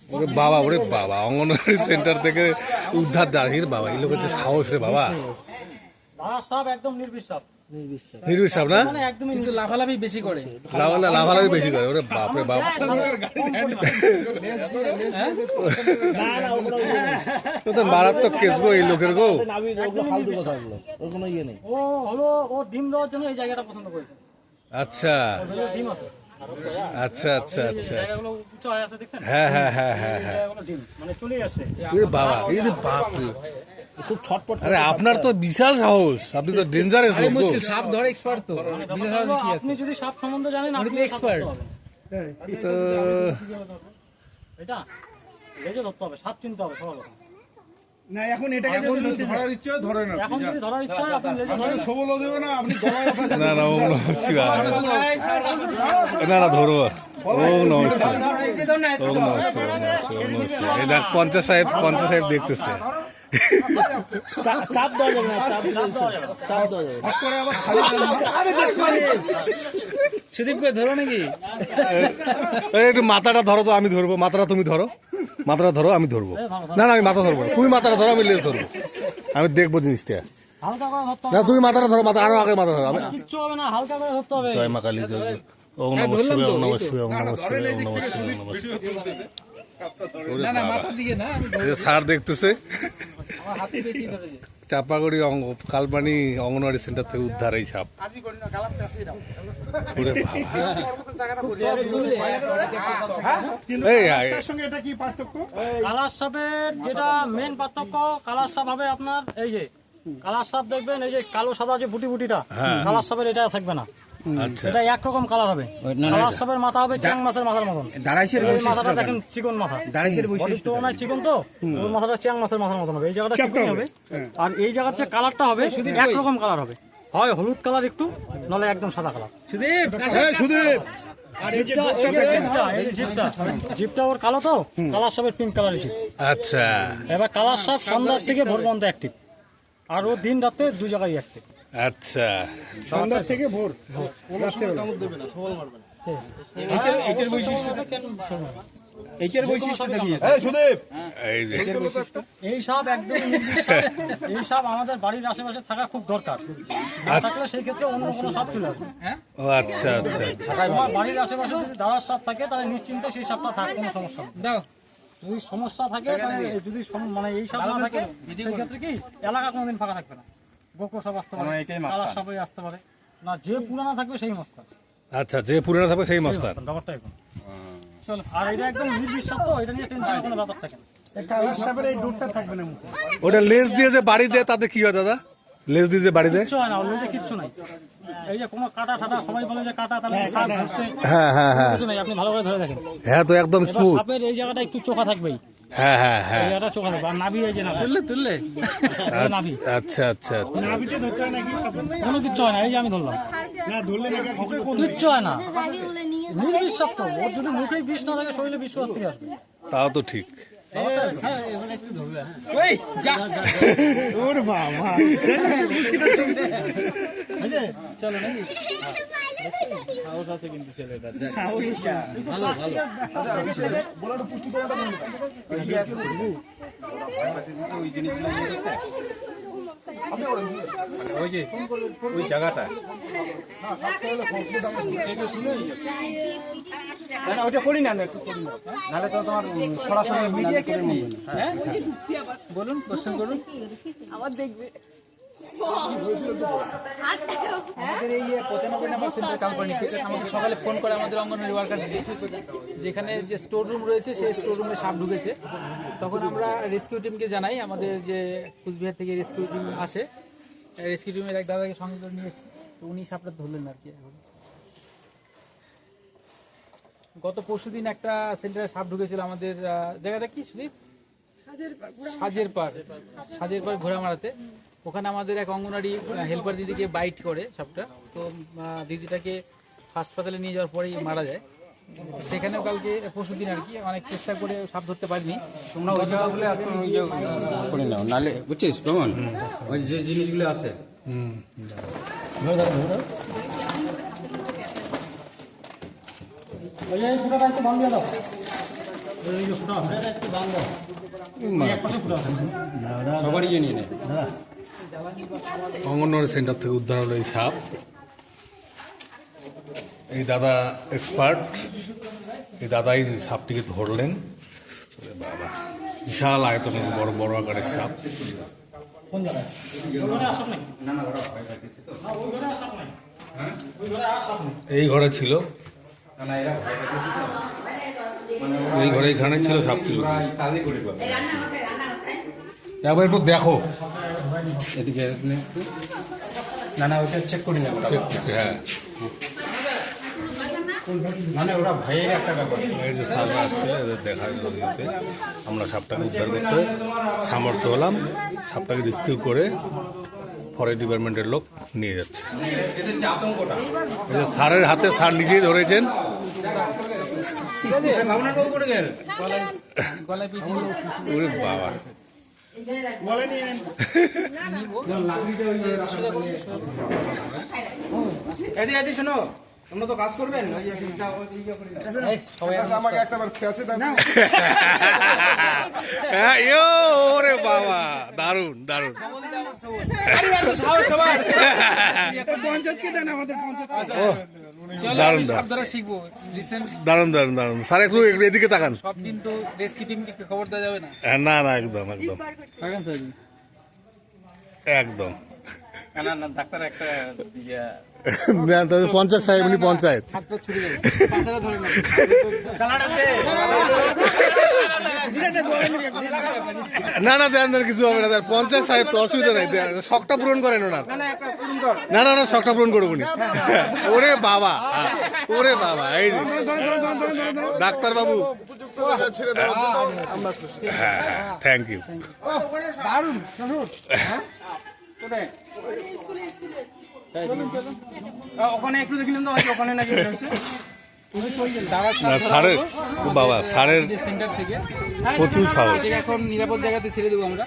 ওরে বাবা, ওরে বাবা, অঙ্গনওয়াড়ি সেন্টার থেকে উদ্ধার দাঁড়িয়ে বাবা, এই লোক হচ্ছে সাহস রে বাবা। একদম নির্বিশ্বাস নির্বিশ্বাস না, কিন্তু লাফালাফি বেশি করে, লাফালাফি বেশি করে। ওরে বাপ রে বাপ, ও তো মারাত্মক কেস গো এই লোকের গো। ও হলো ও ডিম দেওয়ার জন্য এই জায়গাটা পছন্দ করেছে। আচ্ছা ডিম আছে, আচ্ছা আচ্ছা আচ্ছা, জায়গাগুলো উঁচু হয়ে আছে দেখছেন? হ্যাঁ হ্যাঁ হ্যাঁ হ্যাঁ হ্যাঁ, জায়গাগুলো ডিম মানে চলে আসে। বাবা, এই যে বাপ রে, খুব ছটপট। আরে আপনার তো বিশাল সাহস, আপনি তো ডেঞ্জারাস লোক। মুশকিল, সাপ ধরে এক্সপার্ট তো। আপনি যদি সাপ সম্বন্ধে জানেন আপনি এক্সপার্ট। তো এটা লেজে ধরতে হবে, সাপ চিনতে হবে সবার কথা। না এখন এটাকে যদি ধরার ইচ্ছে হয় ধরে না, এখন যদি ধরার ইচ্ছা হয় আপনি লেজে ধরেন। সবলও দেবে না, আপনি গলায় না না, ওম নমঃ শিবায়, না না ধরো, ওম নমঃ শিবায়, ওম নমঃ শিবায়। এই দেখ পঞ্চায়েত সাহেব দেখতেছে। চাপ দেওয়া যাবে না, চাপ দেওয়া যাবে না, চাপ দেওয়া যাবে না। সুদীপ কে ধরো নাকি? একটু মাথাটা ধরো তো, আমি ধরবো। মাথাটা তুমি ধরো, মাথাটা ধরো, আমি ধরবো। না না, আমি মাথা ধরবো না, তুমি মাথাটা ধরো, আমি লেজ ধরবো, আমি দেখবো জিনিসটা। হালকা করে ধরতে না হবে, তুমি মাথাটা ধরো, মাথা আরো আগে মাথা ধরো। আমি কিচ্ছু হবে না, হালকা করে ধরতে হবে। জয় মা কালী, জয় ওম নমঃ শিবায়, ওম নমঃ শিবায়, ওম নমঃ শিবায়, ওম নমঃ শিবায়, ওম নমঃ শিবায়। না না, মাথার দিকে না, আমি এই যে স্যার দেখতেছে, আমার হাতে বেশি ধরেছে। চাপাগুড়ি কালবানি অঙ্গনওয়াড়ি সেন্টার থেকে উদ্ধার এই সাপ। ওরে বাবা। এই সঙ্গে এটা কি পার্থক্য? কালার সাপের যেটা মেন পার্থক্য, কালার সাপ হবে আপনার এই যে কালার সাপ দেখবেন, এই যে কালো সাদা যে বুটি বুটিটা, কালার সাপের এটা থাকবে না। আচ্ছা, এটা একরকম কালার হবে। কালার সাপের মাথা হবে চিং মাছের মাথার মতন। এই মাথাটা দেখেন চিকন মাথা, বডির তুলনায় চিকন তো, ওর মাথাটা চিং মাছের মাথার মতন হবে। এই জায়গাটা চিকন হবে, আর এই জায়গার যে কালারটা হবে একরকম কালার হবে, হয় হলুদ কালার একটু, নলে একদম সাদা কালার। সুদীপ, সুদীপ, জিপটা ওর কালো তো, কালার সাপের পিঙ্ক কালারের জিপ। আচ্ছা এবার কালার সাপ সন্ধ্যার থেকে ভোর পর্যন্ত অ্যাক্টিভ, আর ও দিন রাতে দুই জায়গায় অ্যাক্টিভ। আচ্ছা, সন্ধ্যা থেকে ভোর এইটার বৈশিষ্ট্যটা কি? সুদেব, এই যে এই সাপ একদম নির্দিষ্ট। এই সাপ আমাদের বাড়ির আশেপাশে থাকা খুব দরকার, না থাকলে সেই ক্ষেত্রে অন্য কোনো সাপ চলে আসবে। ও আচ্ছা আচ্ছা আচ্ছা, তোমার বাড়ির আশেপাশে যদি দাঁড়ার সাপ থাকে তাহলে নিশ্চিন্তে সেই সাপটা থাকে, কোনো সমস্যা নেই। দাও। যদি সমস্যা থাকে তাহলে যদি মানে এই সাপ না থাকে সেই ক্ষেত্রে কি এলাকা কোনোদিন ফাঁকা থাকবে না। গোকো সাপ আসতে পারে, কালার সাপই আসতে পারে না, যে পুরানা থাকবে সেই মস্তান। আচ্ছা, যে পুরানো থাকবে সেই মস্তান। ব্যাপারটা এখন আর এটা একদম নির্দিষ্ট, তো এটা নিয়ে টেনশনের কোনো ব্যাপার থাকে না। কালার সাপের এই দুধটা থাকবে না মুখে। ওটা লেজ দিয়ে যে বাড়ি দেয় তাতে কি হয় দাদা? লেজ দিয়ে যে বাড়ি দেয়, কিচ্ছু হয় না, ওর লেজে কিচ্ছু নাই। এই যে কোনো কাটা ঠাটা, সবাই বলে যে কাটা, তাহলে সাপ ঘুরছে, হ্যাঁ হ্যাঁ হ্যাঁ কিছু নাই, আপনি ভালো করে ধরে দেখেন। হ্যাঁ, তো একদম এবার স্মুথ। সাপের এই জায়গাটা একটু চোখা থাকবেই, হ্যাঁ হ্যাঁ এই হ্যাঁ, জায়গাটা চোখা থাকবে, আর নাভি এই যে না তুললে নাভি, আচ্ছা আচ্ছা আচ্ছা, নাভিতে ধরতে হয় নাকি? কোনো কিচ্ছু হয় না। এই যে আমি ধরলাম, না ধরলে নাকি কিচ্ছু হয় না, নির্বিষাক্ত। ওর যদি মুখে বিষ না থাকে শরীরে বিষ কোথা থেকে আসবে? তাও তো ঠিক। ওই যা। ওর বাবা, চলো নাকি? ওই যে ওই জায়গাটা না ওটা করি না, একটু করি না, নাহলে তো তোমার সরাসরি মিডিয়া কে নেই। হ্যাঁ বলুন, কোশ্চেন করুন। আবার দেখবে আমাদের এই 95 নম্বর সেন্টার কোম্পানি থেকে আমাদের সকালে ফোন করে আমাদের অঙ্গনওয়াড়ি ওয়ার্কার দিদি, যেখানে যে স্টোর রুম রয়েছে সেই স্টোর রুমে সাপ ঢুকেছে। তখন আমরা রেস্কিউ টিমকে জানাই, আমাদের যে কুচবিহার থেকে রেস্কিউ টিম আসে, রেস্কিউ টিমের এক দাদাকে সঙ্গে করে নিয়ে এসেছি, তো উনি সাপটা ধরলেন আর কি। এখন গত পরশুদিন একটা সেন্টারে সাপ ঢুকেছিল আমাদের জায়গাটা কি সুদীপ, সাজের পার ঘোড়ামারাতে। ওখানে আমাদের এক অঙ্গনওয়াড়ি হেল্পার দিদিকে বাইট করে সাপটা, তো দিদিটাকে হাসপাতালে নিয়ে যাওয়ার পরেই মারা যায়। সেখানেও কালকে পরশুদিন আর কি অনেক চেষ্টা করে সাপ ধরতে পারিনি। তোমরা ওই জায়গাগুলো এখন ওই যে করে নাও, নালে বুঝছিস প্রমাণ ওই যে জিনিসগুলো আছে। ওই পুরোটা একটু বন্ধ দিয়ে দাও। এই যে ফুটা আছে এই এক পাশে ফুটা আছে সবারই নিয়ে নেয়। অঙ্গনওয়াড়ি সেন্টার থেকে উদ্ধার হলো এই সাপ। এই দাদা এক্সপার্ট, এই দাদাই সাপটিকে ধরলেন। ওরে বাবা, বিশাল আয়তনের বড় বড় আকারের সাপ। কোন জায়গায় ওই ঘরে আসব নাই না ওরা ভয় পাইছে তো ওই ঘরে আসব নাই ওই ঘরে আসব নাই এই ঘরে ছিল, এই ঘরে এখানে ছিল সাপটি। একবার একটু দেখো, এদিকে না ওটা চেক করি না। হ্যাঁ মানে ওরা ভয়ের একটা ব্যাপার। এই যে সাপরা আসছে, এদের দেখা গেল দিতে আমরা সাপটাকে উদ্ধার করতে সামর্থ্য হলাম। সাপটাকে রেস্কিউ করে ফরেস্ট ডিপার্টমেন্টের লোক নিয়ে যাচ্ছে। এদের যে আতঙ্কটা, এই যে স্যারের হাতে, স্যার নিজেই ধরেছেন। ভাবনা বাবু করে গেল গলায় পিছিয়ে ওরে বাবা, এদি শোনো, তোমরা তো কাজ করবেন ওই যে আমাকে একটা বার খেয়েছে হ্যাঁ, ইয়ো, ওরে বাবা, দারুণ দারুণ। পঞ্চায়েতকে দেন, আমাদের পঞ্চায়েত দারুণ সব ধরে শিখবো রিসেন্ট দারুণ দারুণ দারুণ। স্যার একটু এদিকে তাকান। সব দিন তো রেস্কিউ টিমকে খবর দেওয়া যাবে না। না না, একদম একদম একদম। না ডাক্তার একটা না, তবে পঞ্চায়েত সাহেব, উনি পঞ্চায়েত। হাত তো ছুটে যাবে, পাঁচটা ধরে না না না, দেন দেন, কিছু হবে না। দেন, পঞ্চায়েত সাহেব তো অসুবিধা নাই, দেন, শখটা পূরণ করেন ওনার। না না না, শখটা পূরণ করবো নি। ওরে বাবা, ওরে বাবা, এই যে ডাক্তার বাবু। হ্যাঁ হ্যাঁ, থ্যাংক ইউ। ওখানে একটু দেখিলেন তো, ওখানে নাকি হয়েছে না, স্যারের, ও বাবা, স্যারের সেন্টার থেকে প্রচুর সাহস। এখন নিরাপদ জায়গাতে ছেড়ে দেবো আমরা।